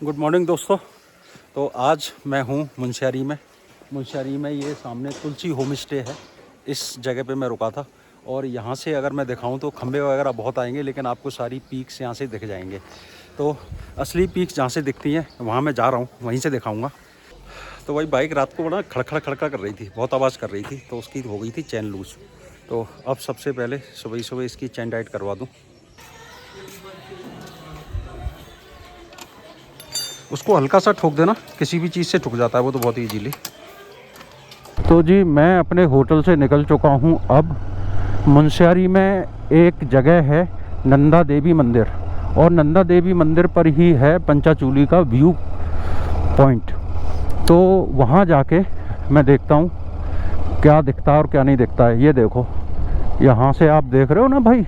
Good morning दोस्तों। तो आज मैं हूँ मुंशियारी में ये सामने तुलसी होम स्टे है। इस जगह पे मैं रुका था और यहाँ से अगर मैं दिखाऊँ तो खंबे वगैरह बहुत आएंगे, लेकिन आपको सारी पीक्स यहाँ से दिख जाएंगे। तो असली पीक्स जहाँ से दिखती हैं वहाँ मैं जा रहा हूँ, वहीं से दिखाऊँगा। तो भाई बाइक रात को बड़ा खड़खड़ खड़खड़ कर रही थी, बहुत आवाज़ कर रही थी, तो उसकी हो गई थी चैन लूज़। तो अब सबसे पहले सुबह सुबह इसकी चैन टाइट करवा दूँ। उसको हल्का सा ठोक देना, किसी भी चीज़ से ठुक जाता है वो तो बहुत ईजीली। तो जी मैं अपने होटल से निकल चुका हूँ। अब मुंशियारी में एक जगह है नंदा देवी मंदिर, और नंदा देवी मंदिर पर ही है पंचाचूली का व्यू पॉइंट। तो वहाँ जाके मैं देखता हूँ क्या दिखता है और क्या नहीं दिखता है। ये देखो, यहाँ से आप देख रहे हो ना भाई,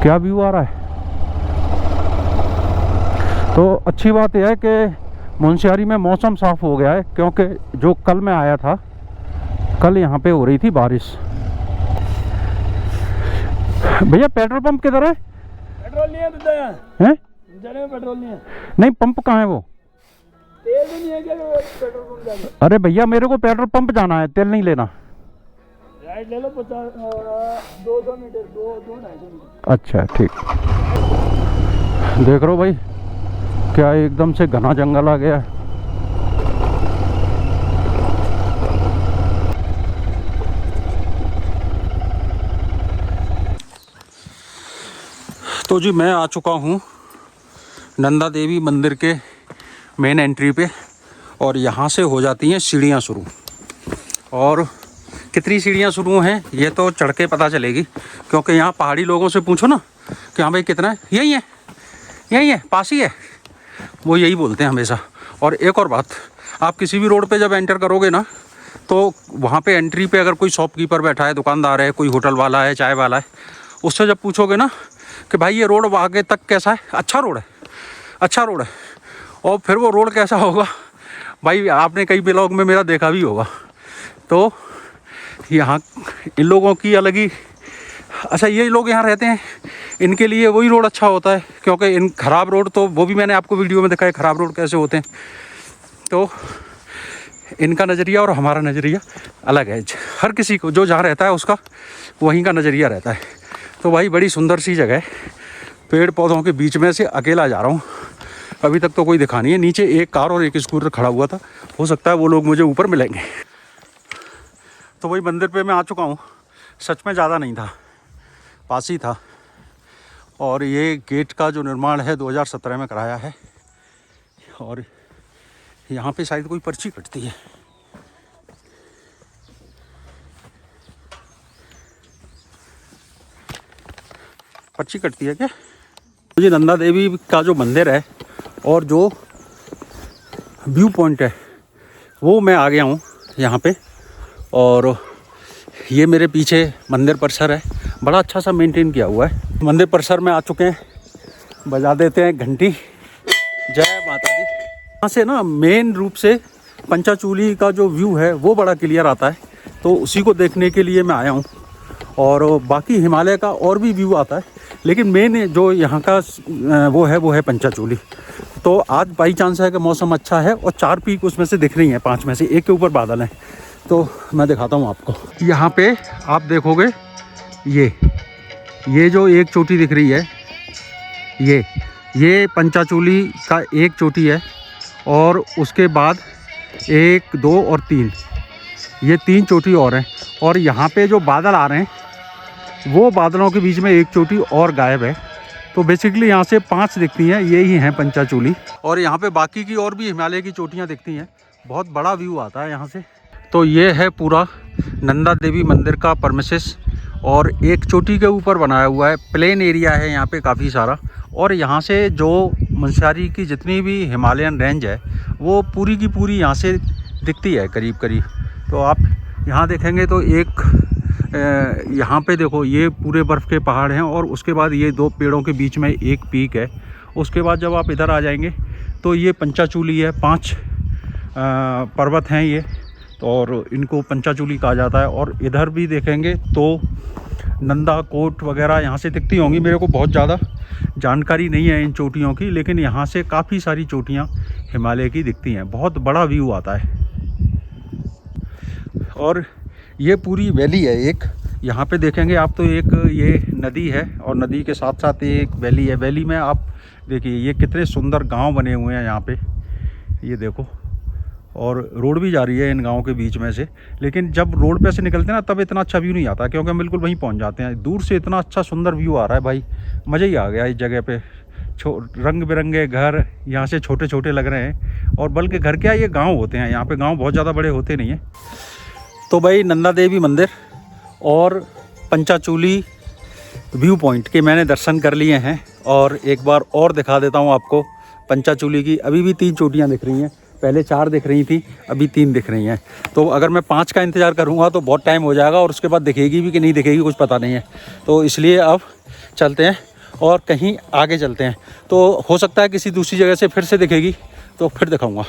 क्या व्यू आ रहा है। तो अच्छी बात यह है कि मुंशियारी में मौसम साफ़ हो गया है, क्योंकि जो कल मैं आया था, कल यहाँ पे हो रही थी बारिश। भैया पेट्रोल पंप किधर है? पेट्रोल नहीं है तो हैं? पेट्रोल नहीं है। नहीं, पंप कहाँ है वो? तेल भी नहीं है क्या पेट्रोल पंप जाना? अरे भैया मेरे को पेट्रोल पंप जाना है, तेल नहीं लेना। राइट ले लो 200 मीटर 200-250 मीटर। अच्छा ठीक। देख रहे हो भाई क्या एकदम से घना जंगल आ गया है। तो जी मैं आ चुका हूँ नंदा देवी मंदिर के मेन एंट्री पे, और यहाँ से हो जाती हैं सीढ़ियाँ शुरू। और कितनी सीढ़ियाँ शुरू हैं ये तो चढ़ के पता चलेगी, क्योंकि यहाँ पहाड़ी लोगों से पूछो ना कि हाँ भाई कितना है, यही है पास ही है, वो यही बोलते हैं हमेशा। और एक और बात, आप किसी भी रोड पे जब एंटर करोगे ना, तो वहाँ पे एंट्री पे अगर कोई शॉपकीपर बैठा है, दुकानदार है, कोई होटल वाला है, चाय वाला है, उससे जब पूछोगे ना कि भाई ये रोड आगे तक कैसा है, अच्छा रोड है, और फिर वो रोड कैसा होगा भाई आपने कई ब्लॉग में मेरा देखा भी होगा। तो यहाँ इन लोगों की अलग ही, अच्छा ये लोग यहाँ रहते हैं, इनके लिए वही रोड अच्छा होता है, क्योंकि इन ख़राब रोड तो वो भी मैंने आपको वीडियो में दिखाया ख़राब रोड कैसे होते हैं। तो इनका नज़रिया और हमारा नज़रिया अलग है। हर किसी को जो जहाँ रहता है उसका वहीं का नज़रिया रहता है। तो भाई बड़ी सुंदर सी जगह है, पेड़ पौधों के बीच में से अकेला जा रहा हूँ। अभी तक तो कोई दिखा नहीं है। नीचे एक कार और एक स्कूटर खड़ा हुआ था, हो सकता है वो लोग मुझे ऊपर मिलेंगे। तो वही मंदिर पे मैं आ चुका हूँ। सच में ज़्यादा नहीं था, पास ही था। और ये गेट का जो निर्माण है 2017 में कराया है, और यहाँ पे शायद कोई पर्ची कटती है। पर्ची कटती है क्या? मुझे नंदा देवी का जो मंदिर है और जो व्यू पॉइंट है वो मैं आ गया हूँ यहाँ पे। और ये मेरे पीछे मंदिर परिसर है, बड़ा अच्छा सा मेंटेन किया हुआ है। मंदिर परिसर में आ चुके हैं, बजा देते हैं घंटी। जय माता दी। यहाँ से ना मेन रूप से पंचाचूली का जो व्यू है वो बड़ा क्लियर आता है, तो उसी को देखने के लिए मैं आया हूँ। और बाकी हिमालय का और भी व्यू आता है, लेकिन मेन जो यहाँ का वो है पंचाचूली। तो आज बाई चांस है कि मौसम अच्छा है और 4 पीक उसमें से दिख रही हैं, 5 में से एक के ऊपर बादल हैं। तो मैं दिखाता हूँ आपको। यहाँ पे आप देखोगे ये जो एक चोटी दिख रही है, ये पंचाचूली का एक चोटी है, और उसके बाद 1 2 और 3, ये 3 चोटी और हैं। और यहाँ पे जो बादल आ रहे हैं वो बादलों के बीच में एक चोटी और गायब है। तो बेसिकली यहाँ से 5 दिखती हैं, ये ही हैं पंचाचूली। और यहाँ पे बाकी की और भी हिमालय की चोटियाँ दिखती हैं। बहुत बड़ा व्यू आता है यहाँ से। तो ये है पूरा नंदा देवी मंदिर का परमिसेस, और एक चोटी के ऊपर बनाया हुआ है। प्लेन एरिया है यहाँ पे काफ़ी सारा, और यहाँ से जो मुंशियारी की जितनी भी हिमालयन रेंज है वो पूरी की पूरी यहाँ से दिखती है करीब करीब। तो आप यहाँ देखेंगे तो एक यहाँ पे देखो, ये पूरे बर्फ़ के पहाड़ हैं, और उसके बाद ये 2 पेड़ों के बीच में एक पीक है। उसके बाद जब आप इधर आ जाएंगे तो ये पंचाचूली है, 5 पर्वत हैं ये, और इनको पंचाचूली कहा जाता है। और इधर भी देखेंगे तो नंदा कोट वगैरह यहाँ से दिखती होंगी। मेरे को बहुत ज़्यादा जानकारी नहीं है इन चोटियों की, लेकिन यहाँ से काफ़ी सारी चोटियाँ हिमालय की दिखती हैं। बहुत बड़ा व्यू आता है। और ये पूरी वैली है एक, यहाँ पे देखेंगे आप तो एक ये नदी है और नदी के साथ साथ एक वैली है। वैली में आप देखिए ये कितने सुंदर गांव बने हुए हैं यहाँ पे, ये देखो। और रोड भी जा रही है इन गाँव के बीच में से, लेकिन जब रोड पे से निकलते हैं ना तब इतना अच्छा व्यू नहीं आता, क्योंकि हम बिल्कुल वहीं पहुँच जाते हैं। दूर से इतना अच्छा सुंदर व्यू आ रहा है भाई, मज़ा ही आ गया इस जगह पे। रंग बिरंगे घर यहाँ से छोटे छोटे लग रहे हैं, और बल्कि घर क्या ये गाँव होते हैं, यहाँ पे गाँव बहुत ज़्यादा बड़े होते नहीं हैं। तो भाई नंदा देवी मंदिर और पंचाचूली व्यू पॉइंट के मैंने दर्शन कर लिए हैं, और एक बार और दिखा देता हूँ आपको पंचाचूली की। अभी भी 3 चोटियाँ दिख रही हैं, पहले 4 दिख रही थी, अभी 3 दिख रही हैं। तो अगर मैं 5 का इंतज़ार करूँगा तो बहुत टाइम हो जाएगा, और उसके बाद दिखेगी भी कि नहीं दिखेगी कुछ पता नहीं है। तो इसलिए अब चलते हैं और कहीं आगे चलते हैं, तो हो सकता है किसी दूसरी जगह से फिर से दिखेगी तो फिर दिखाऊँगा।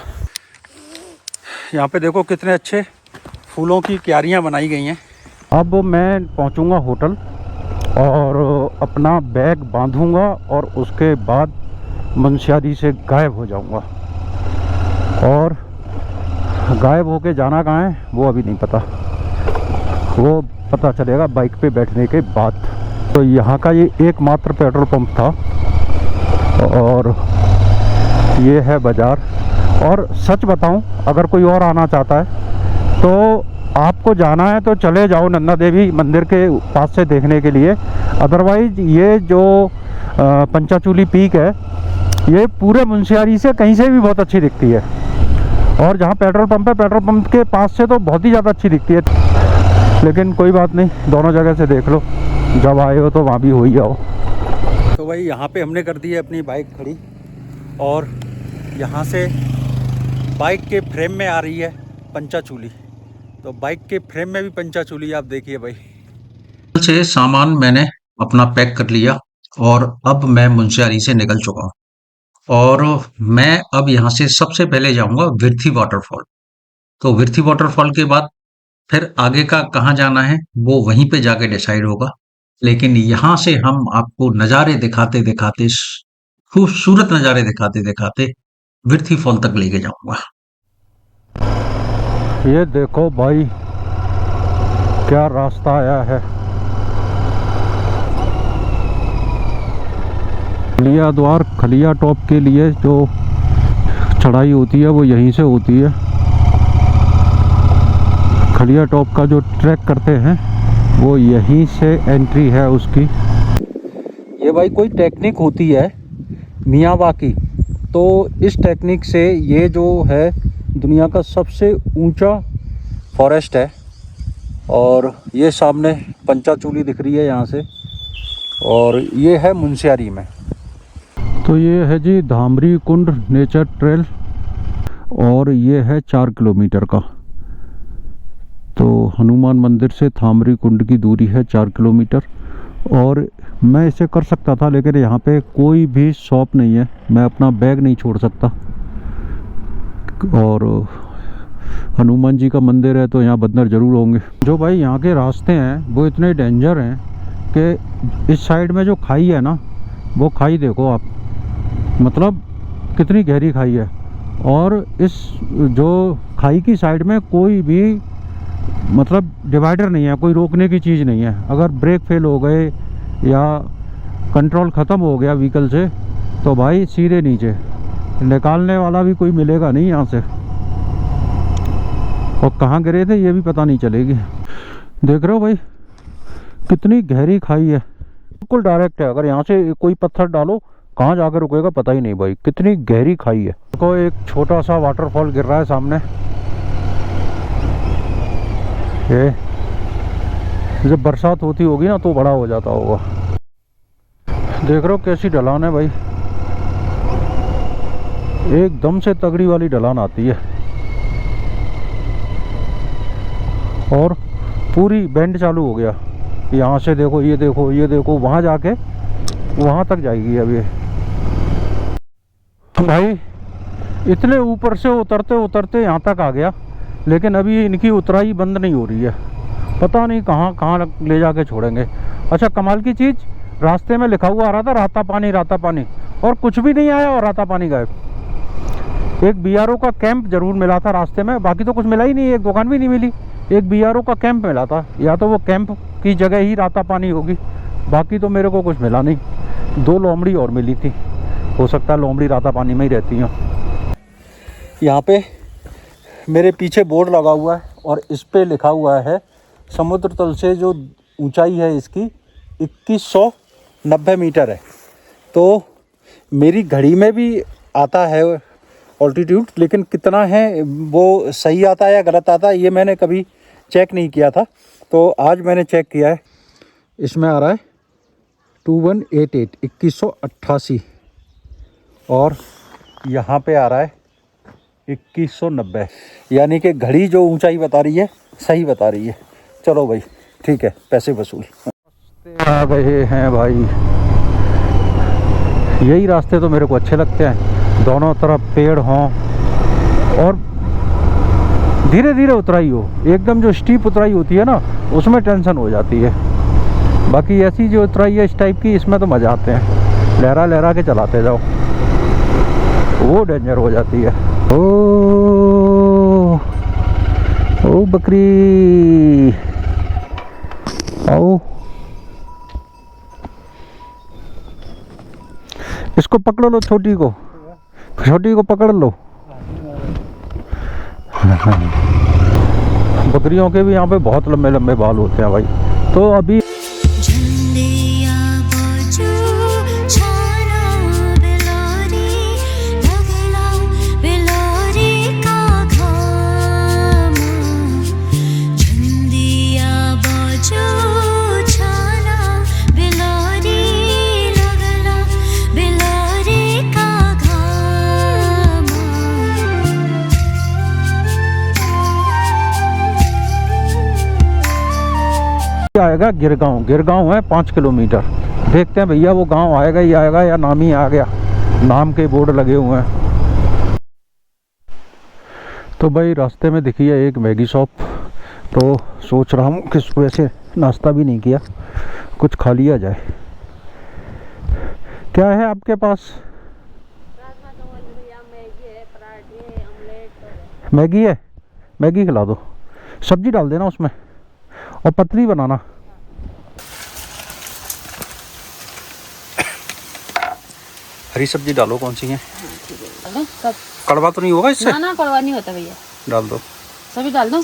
यहाँ पे देखो कितने अच्छे फूलों की क्यारियाँ बनाई गई हैं। अब मैं पहुँचूँगा होटल और अपना बैग बांधूँगा, और उसके बाद मुंशियारी से गायब हो जाऊँगा। और गायब होके जाना कहाँ है वो अभी नहीं पता, वो पता चलेगा बाइक पे बैठने के बाद। तो यहाँ का ये एकमात्र पेट्रोल पंप था, और ये है बाज़ार। और सच बताऊँ, अगर कोई और आना चाहता है तो आपको जाना है तो चले जाओ नंदा देवी मंदिर के पास से देखने के लिए। अदरवाइज ये जो पंचाचूली पीक है, ये पूरे मुंशियारी से कहीं से भी बहुत अच्छी दिखती है। और जहाँ पेट्रोल पंप है, पेट्रोल पंप के पास से तो बहुत ही ज़्यादा अच्छी दिखती है। लेकिन कोई बात नहीं, दोनों जगह से देख लो, जब आए हो तो वहाँ भी हो ही जाओ। तो भाई यहाँ पे हमने कर दी है अपनी बाइक खड़ी, और यहाँ से बाइक के फ्रेम में आ रही है पंचाचूली। तो बाइक के फ्रेम में भी पंचाचूली, आप देखिए भाई। से सामान मैंने अपना पैक कर लिया, और अब मैं मुंशियारी से निकल चुका हूँ। और मैं अब यहाँ से सबसे पहले जाऊँगा विर्थी वाटरफॉल। तो विर्थी वाटरफॉल के बाद फिर आगे का कहाँ जाना है वो वहीं पे जाके डिसाइड होगा। लेकिन यहाँ से हम आपको नज़ारे दिखाते दिखाते, खूबसूरत नज़ारे दिखाते दिखाते विर्थी फॉल तक लेके जाऊँगा। ये देखो भाई क्या रास्ता आया है। खलिया द्वार, खलिया टॉप के लिए जो चढ़ाई होती है वो यहीं से होती है। खलिया टॉप का जो ट्रैक करते हैं वो यहीं से एंट्री है उसकी। ये भाई कोई टेक्निक होती है मियावाकी, तो इस टेक्निक से ये जो है दुनिया का सबसे ऊंचा फॉरेस्ट है। और ये सामने पंचाचूली दिख रही है यहाँ से, और ये है मुंशियारी में। तो ये है जी धामरी कुंड नेचर ट्रेल, और ये है 4 किलोमीटर का। तो हनुमान मंदिर से धामरी कुंड की दूरी है 4 किलोमीटर। और मैं इसे कर सकता था, लेकिन यहाँ पे कोई भी शॉप नहीं है, मैं अपना बैग नहीं छोड़ सकता। और हनुमान जी का मंदिर है तो यहाँ बंदर ज़रूर होंगे। जो भाई यहाँ के रास्ते हैं वो इतने डेंजर हैं कि इस साइड में जो खाई है ना, वो खाई देखो आप, मतलब कितनी गहरी खाई है। और इस जो खाई की साइड में कोई भी मतलब डिवाइडर नहीं है, कोई रोकने की चीज़ नहीं है। अगर ब्रेक फेल हो गए या कंट्रोल ख़त्म हो गया व्हीकल से तो भाई सीधे नीचे, निकालने वाला भी कोई मिलेगा नहीं यहाँ से। और कहाँ गिरे थे ये भी पता नहीं चलेगी। देख रहे हो भाई कितनी गहरी खाई है, बिल्कुल डायरेक्ट है। अगर यहाँ से कोई पत्थर डालो कहाँ जाकर रुकेगा पता ही नहीं भाई, कितनी गहरी खाई है। देखो एक छोटा सा वाटरफॉल गिर रहा है सामने, ये जब बरसात होती होगी ना तो बड़ा हो जाता होगा। देख रहे हो कैसी ढलान है भाई, एकदम से तगड़ी वाली ढलान आती है। और पूरी बेंड चालू हो गया, यहाँ से देखो, ये देखो, ये देखो, वहाँ जाके वहाँ तक जाएगी अब ये। तो भाई इतने ऊपर से उतरते उतरते यहाँ तक आ गया, लेकिन अभी इनकी उतराई बंद नहीं हो रही है। पता नहीं कहाँ कहाँ ले जाके छोड़ेंगे। अच्छा कमाल की चीज़, रास्ते में लिखा हुआ आ रहा था राता पानी, और कुछ भी नहीं आया और राता पानी गायब। एक बीआरओ का कैंप जरूर मिला था रास्ते में, बाकी तो कुछ मिला ही नहीं, एक दुकान भी नहीं मिली। एक बीआरओ का कैंप मिला था, या तो वो कैंप की जगह ही राता पानी होगी, बाकी तो मेरे को कुछ मिला नहीं। 2 लोमड़ी और मिली थी, हो सकता है लोमड़ी राता पानी में ही रहती हो। यहाँ पे मेरे पीछे बोर्ड लगा हुआ है और इस पे लिखा हुआ है समुद्र तल से जो ऊंचाई है इसकी 2190 मीटर है। तो मेरी घड़ी में भी आता है ऑल्टीट्यूड, लेकिन कितना है वो सही आता है या गलत आता है ये मैंने कभी चेक नहीं किया था, तो आज मैंने चेक किया है। इसमें आ रहा है 2188 2188 और यहाँ पे आ रहा है 2190, यानी कि घड़ी जो ऊंचाई बता रही है सही बता रही है। चलो भाई ठीक है, पैसे वसूल। आ गए हैं भाई, यही रास्ते तो मेरे को अच्छे लगते हैं, दोनों तरफ पेड़ हों और धीरे धीरे उतराई हो। एकदम जो स्टीप उतराई होती है ना उसमें टेंशन हो जाती है, बाकी ऐसी जो उतराई है इस टाइप की इसमें तो मज़ा आते हैं, लहरा लहरा के चलाते जाओ, वो डेंजर हो जाती है। ओ बकरी आओ, इसको पकड़ लो, छोटी को पकड़ लो। बकरियों के भी यहाँ पे बहुत लंबे लंबे बाल होते हैं भाई। तो अभी आएगा गिरगांव है 5 किलोमीटर। देखते हैं भैया वो गांव आएगा ही आएगा या नाम ही आ गया, नाम के बोर्ड लगे हुए हैं। तो भाई रास्ते में दिखी है एक मैगी शॉप, तो सोच रहा हूँ कि सुबह से नाश्ता भी नहीं किया, कुछ खा लिया जाए। क्या है आपके पास? मैगी है, मैगी खिला दो, सब्जी डाल देना उसमें और पतली बनाना। हरी सब्जी डालो, कौन सी है? कड़वा तो नहीं होगा इससे? ना कड़वा नहीं होता भैया, डाल दो, सभी डाल दो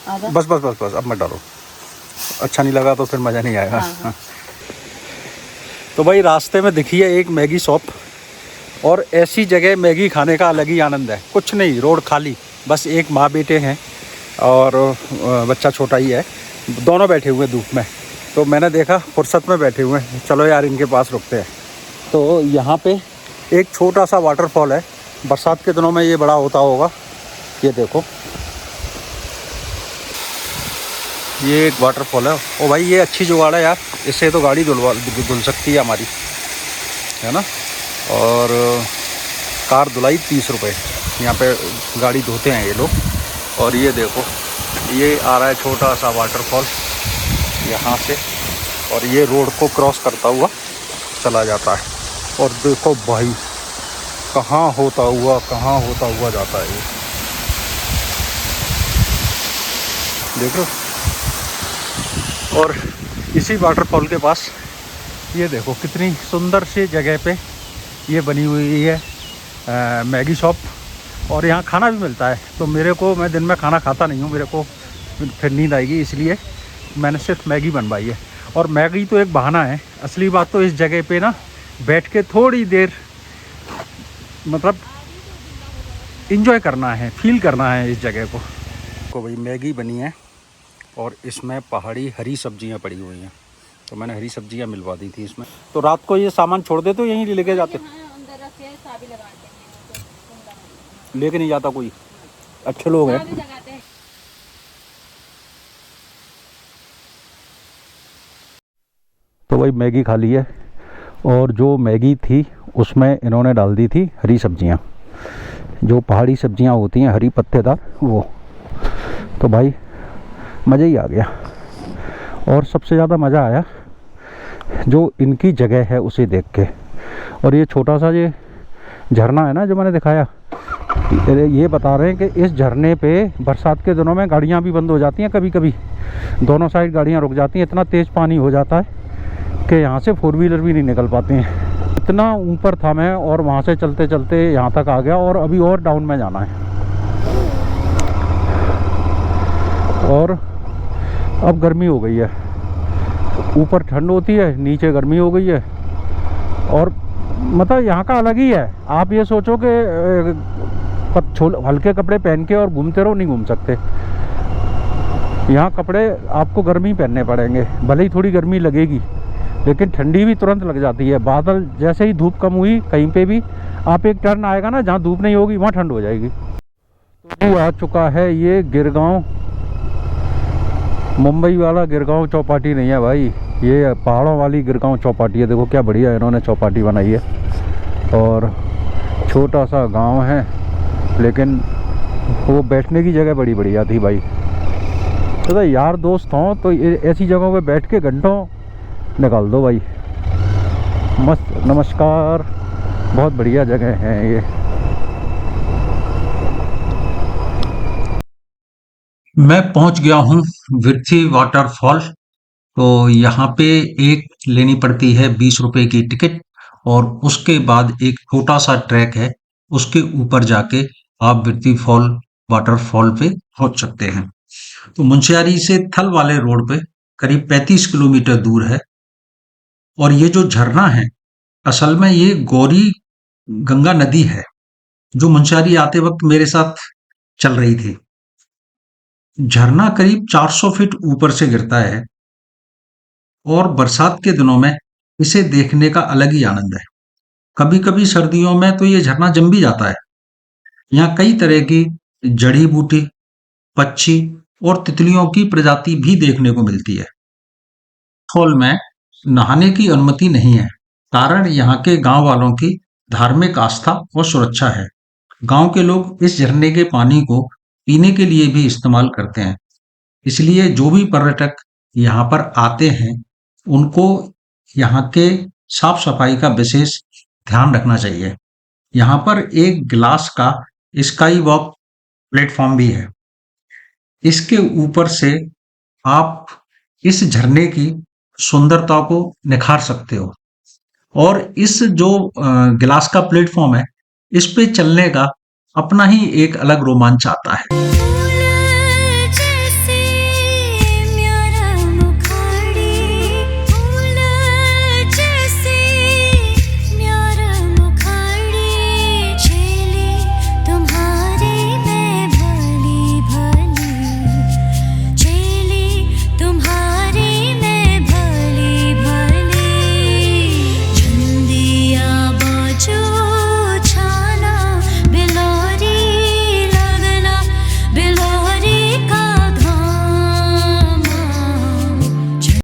आधा। बस बस बस बस, अब मत डालो, अच्छा नहीं लगा तो फिर मज़ा नहीं आएगा। हाँ। तो भाई रास्ते में दिखी है एक मैगी शॉप, और ऐसी जगह मैगी खाने का अलग ही आनंद है। कुछ नहीं, रोड खाली, बस एक माँ बेटे हैं और बच्चा छोटा ही है, दोनों बैठे हुए धूप में। तो मैंने देखा फुर्सत में बैठे हुए हैं, चलो यार इनके पास रुकते हैं। तो यहाँ पे एक छोटा सा वाटरफॉल है, बरसात के दिनों में ये बड़ा होता होगा, ये देखो ये एक वाटरफॉल है। ओ भाई ये अच्छी जुगाड़ है यार, इससे तो गाड़ी धुल सकती है हमारी, है ना। और कार धुलाई 30 रुपये, यहाँ पे गाड़ी धोते हैं ये लोग। और ये देखो ये आ रहा है छोटा सा वाटरफॉल यहाँ से, और ये रोड को क्रॉस करता हुआ चला जाता है। और देखो भाई कहाँ होता हुआ जाता है ये, देख लो। और इसी वाटरफॉल के पास ये देखो कितनी सुंदर सी जगह पे ये बनी हुई है मैगी शॉप, और यहाँ खाना भी मिलता है। तो मैं दिन में खाना खाता नहीं हूँ, मेरे को फिर नींद आएगी, इसलिए मैंने सिर्फ मैगी बनवाई है। और मैगी तो एक बहाना है, असली बात तो इस जगह पे ना बैठ के थोड़ी देर मतलब इंजॉय करना है, फील करना है इस जगह को। भाई मैगी बनी है और इसमें पहाड़ी हरी सब्जियां पड़ी हुई हैं, तो मैंने हरी सब्जियां मिलवा दी थी इसमें। तो रात को ये सामान छोड़ दे तो यहीं लेके जाते, लेके नहीं जाता कोई, अच्छे लोग हैं। तो भाई मैगी खा ली है, और जो मैगी थी उसमें इन्होंने डाल दी थी हरी सब्जियां, जो पहाड़ी सब्जियां होती हैं हरी पत्तेदार वो। तो भाई मज़ा ही आ गया। और सबसे ज़्यादा मज़ा आया जो इनकी जगह है उसे देख के। और ये छोटा सा ये झरना है ना जो मैंने दिखाया, ये बता रहे हैं कि इस झरने पे बरसात के दिनों में गाड़ियाँ भी बंद हो जाती हैं, कभी कभी दोनों साइड गाड़ियाँ रुक जाती हैं, इतना तेज़ पानी हो जाता है कि यहाँ से 4 व्हीलर भी नहीं निकल पाते हैं। इतना ऊपर था मैं और वहाँ से चलते चलते यहाँ तक आ गया और अभी और डाउन में जाना है। और अब गर्मी हो गई है, ऊपर ठंड होती है, नीचे गर्मी हो गई है। और मतलब यहाँ का अलग ही है। आप ये सोचो कि हल्के कपड़े पहन के और घूमते रहो, नहीं घूम सकते। यहाँ कपड़े आपको गर्मी पहनने पड़ेंगे, भले ही थोड़ी गर्मी लगेगी लेकिन ठंडी भी तुरंत लग जाती है। बादल जैसे ही धूप कम हुई कहीं पे भी आप एक टर्न आएगा ना जहाँ धूप नहीं होगी वहाँ ठंड हो जाएगी। तो आ चुका है ये गिरगांव, मुंबई वाला गिरगांव चौपाटी नहीं है भाई, ये पहाड़ों वाली गिरगांव चौपाटी है। देखो क्या बढ़िया इन्होंने चौपाटी बनाई है। और छोटा सा गांव है लेकिन वो बैठने की जगह बड़ी बढ़िया थी भाई। तो यार दोस्त हों तो ऐसी जगहों पे बैठ के घंटों निकाल दो भाई, मस्त। नमस्कार, बहुत बढ़िया जगह है ये। मैं पहुंच गया हूं विरथी वाटरफॉल। तो यहाँ पे एक लेनी पड़ती है 20 रुपए की टिकट और उसके बाद एक छोटा सा ट्रैक है, उसके ऊपर जाके आप विरथी फॉल वाटरफॉल पे पहुंच सकते हैं। तो मुंशियारी से थल वाले रोड पे करीब 35 किलोमीटर दूर है। और ये जो झरना है असल में ये गौरी गंगा नदी है जो मुंशियारी आते वक्त मेरे साथ चल रही थी। झरना करीब 400 फीट ऊपर से गिरता है और बरसात के दिनों में इसे देखने का अलग ही आनंद है। कभी कभी सर्दियों में तो ये झरना जम भी जाता है। यहाँ कई तरह की जड़ी बूटी, पक्षी और तितलियों की प्रजाति भी देखने को मिलती है। फॉल में नहाने की अनुमति नहीं है, कारण यहाँ के गांव वालों की धार्मिक आस्था और सुरक्षा है। गांव के लोग इस झरने के पानी को पीने के लिए भी इस्तेमाल करते हैं। इसलिए जो भी पर्यटक यहाँ पर आते हैं उनको यहाँ के साफ सफाई का विशेष ध्यान रखना चाहिए। यहाँ पर एक ग्लास का स्काई वॉक प्लेटफॉर्म भी है। इसके ऊपर से आप इस झरने की सुंदरता को निखार सकते हो। और इस जो ग्लास का प्लेटफॉर्म है इस पे चलने का अपना ही एक अलग रोमांच आता है।